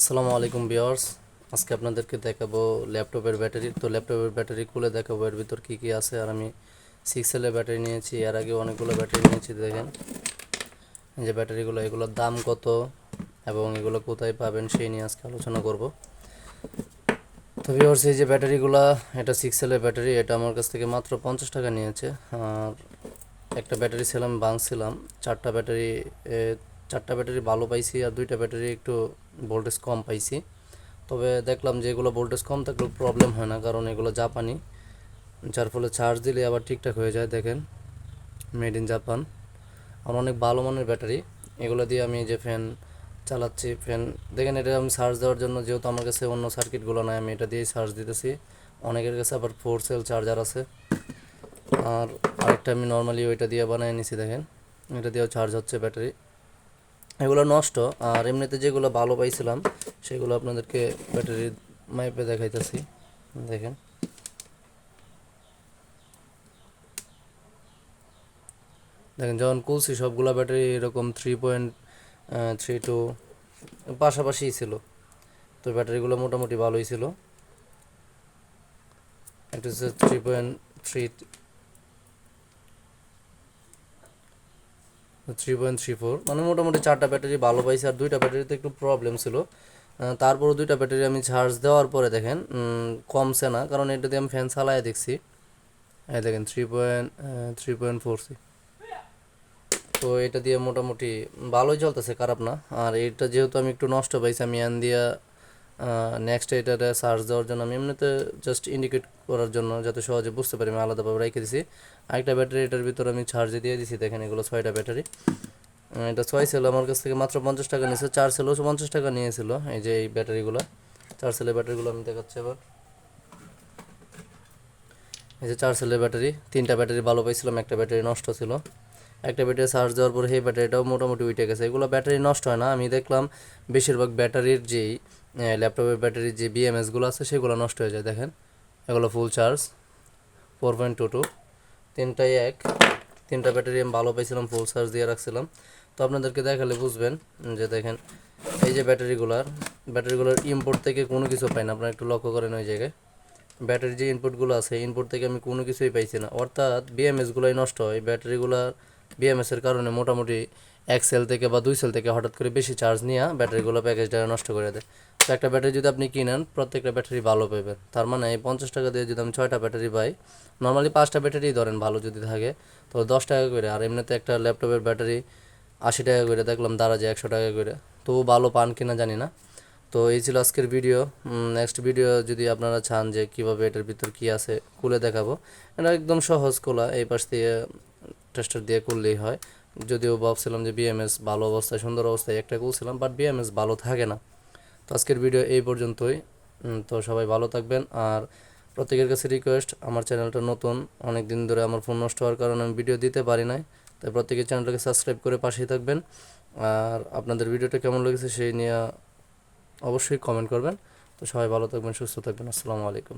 আসসালামু আলাইকুম ভিউয়ার্স। আজকে আপনাদেরকে দেখাবো ল্যাপটপের ব্যাটারি। তো ল্যাপটপের ব্যাটারি খুলে দেখাবো এর ভিতর কী কী আছে। আর আমি 6L এর ব্যাটারি নিয়েছি, এর আগে অনেকগুলো ব্যাটারি নিয়েছি। দেখেন এই যে ব্যাটারিগুলো, এগুলোর দাম কত এবং এগুলো কোথায় পাবেন সেই নিয়ে আজকে আলোচনা করব। তো ভিউয়ার্স, এই যে ব্যাটারিগুলো, এটা 6L এর ব্যাটারি। এটা আমার কাছ থেকে মাত্র 50 টাকা নিয়েছে। আর একটা ব্যাটারি ছিলাম ভাঙছিলাম, চারটা ব্যাটারি চারটা ব্যাটারি ভালো পাইছি আর দুইটা ব্যাটারি একটু ভোল্টেজ কম পাইছি। তবে দেখলাম যে এগুলো ভোল্টেজ কম থাকলেও প্রবলেম হয় না, কারণ এগুলো জাপানি, যার ফলে চার্জ দিলে আবার ঠিকঠাক হয়ে যায়। দেখেন, মেড ইন জাপান। আর অনেক ভালো মানের ব্যাটারি। এগুলো দিয়ে আমি যে ফ্যান চালাচ্ছি, ফ্যান দেখেন, এটা আমি চার্জ দেওয়ার জন্য, যেহেতু আমার কাছে অন্য সার্কিটগুলো নাই, আমি এটা দিয়েই চার্জ দিতেছি। অনেকের কাছে আবার 4 সেল চার্জার আছে। আর আরেকটা আমি নর্মালি ওইটা দিয়ে বানিয়ে নিছি। দেখেন, এটা দিয়েও চার্জ হচ্ছে ব্যাটারি। এগুলো নষ্ট। আর এমনিতে যেগুলো ভালো পাইছিলাম সেগুলো আপনাদেরকে ব্যাটারি মাইপে দেখাইতেছি। দেখেন, দেখেন যখন খুলছি সবগুলো ব্যাটারি এরকম 3.32 পাশাপাশি ছিল। তো ব্যাটারিগুলো মোটামুটি ভালোই ছিল। একটা হচ্ছে 3.34, মানে মোটামুটি চারটা ব্যাটারি ভালো পাইছে। আর দুইটা ব্যাটারিতে একটু প্রবলেম ছিল। তারপরও দুইটা ব্যাটারি আমি চার্জ দেওয়ার পরে দেখেন কমছে না, কারণ এটা দিয়ে আমি ফ্যান চালায় দেখছি। এই দেখেন 3.4। তো এটা দিয়ে মোটামুটি ভালোই চলতেছে, খারাপ না। আর এটা যেহেতু আমি একটু নষ্ট পাইছি, আমি এন দিয়া নেক্সট এটাতে চার্জ দেওয়ার জন্য আমি এমনিতে জাস্ট ইন্ডিকেট করার জন্য, যাতে সহজে বুঝতে পারি, আমি আলাদাভাবে রেখে দিছি। আরেকটা ব্যাটারি এটার ভিতরে আমি চার্জে দিয়ে দিছি। দেখেন, এগুলো 6টা ব্যাটারি। এটা 6 সেল আমার কাছ থেকে মাত্র 50 টাকা নিয়েছে। 4 সেলও 50 টাকা নিয়েছিল। এই যে এই ব্যাটারিগুলো, 4 সেলের ব্যাটারিগুলো আমি দেখাচ্ছি আবার। এই যে 4 সেলের ব্যাটারি, তিনটা ব্যাটারি ভালো পাইছিলাম, একটা ব্যাটারি নষ্ট ছিল। একটা ব্যাটারি চার্জ দেওয়ার পর সেই ব্যাটারিটাও মোটামুটি উঠে গেছে। এগুলো ব্যাটারি নষ্ট হয় না, আমি দেখলাম বেশিরভাগ ব্যাটারির যেই ল্যাপটপের ব্যাটারির যে বিএমএসগুলো আছে সেগুলো নষ্ট হয়ে যায়। দেখেন, এগুলো ফুল চার্জ 4.22, তিনটাই এক। তিনটা ব্যাটারি আমি ভালো পাইছিলাম, ফুল চার্জ দিয়ে রাখছিলাম। তো আপনাদেরকে দেখালে বুঝবেন যে দেখেন, এই যে ব্যাটারিগুলোর ইম্পোর্ট থেকে কোনো কিছু পাই না। আপনারা একটু লক্ষ্য করেন ওই জায়গায় ব্যাটারির যে ইনপুটগুলো আছে, ইনপুট থেকে আমি কোনো কিছুই পাইছি না। অর্থাৎ বিএমএসগুলোই নষ্ট হয়। ব্যাটারিগুলোর বিএমএসের কারণে মোটামুটি 1 সেল থেকে বা 2 সেল থেকে হঠাৎ করে বেশি চার্জ নিয়ে ব্যাটারিগুলো প্যাকেজটা নষ্ট করে দেয়। তো একটা ব্যাটারি যদি আপনি কিনেন, প্রত্যেকটা ব্যাটারি ভালো পাবেন। তার মানে এই 50 টাকা দিয়ে যদি আমি 6টা ব্যাটারি পাই, নর্মালি 5টা ব্যাটারি ধরেন ভালো যদি থাকে, তো 10 টাকা করে। আর এমনিতে একটা ল্যাপটপের ব্যাটারি 80 টাকা করে, দেখলাম দারাজে 100 টাকা করে। তো ভালো পান কিনা জানি না। তো এই ছিল আজকের ভিডিও। নেক্সট ভিডিও যদি আপনারা চান যে কীভাবে এটার ভিতর কী আছে খুলে দেখাবো, এটা একদম সহজ খোলা, এই পাশ দিয়ে টেস্টার দিয়ে করলেই হয়। যদিও ভাবছিলাম যে বিএমএস ভালো অবস্থায়, সুন্দর অবস্থায় একটা খুলছিলাম, বাট বিএমএস ভালো থাকে না। তো আজকের ভিডিও এই পর্যন্তই। তো সবাই ভালো থাকবেন। আর প্রত্যেকের কাছে রিকোয়েস্ট, আমার চ্যানেলটা নতুন, অনেক দিন ধরে আমার ফোন নষ্ট হওয়ার কারণে আমি ভিডিও দিতে পারি নাই। তাই প্রত্যেকের চ্যানেলটাকে সাবস্ক্রাইব করে পাশেই থাকবেন। আর আপনাদের ভিডিওটা কেমন লেগেছে সেই নিয়ে অবশ্যই কমেন্ট করবেন। তো সবাই ভালো থাকবেন, সুস্থ থাকবেন। আসসালামু আলাইকুম।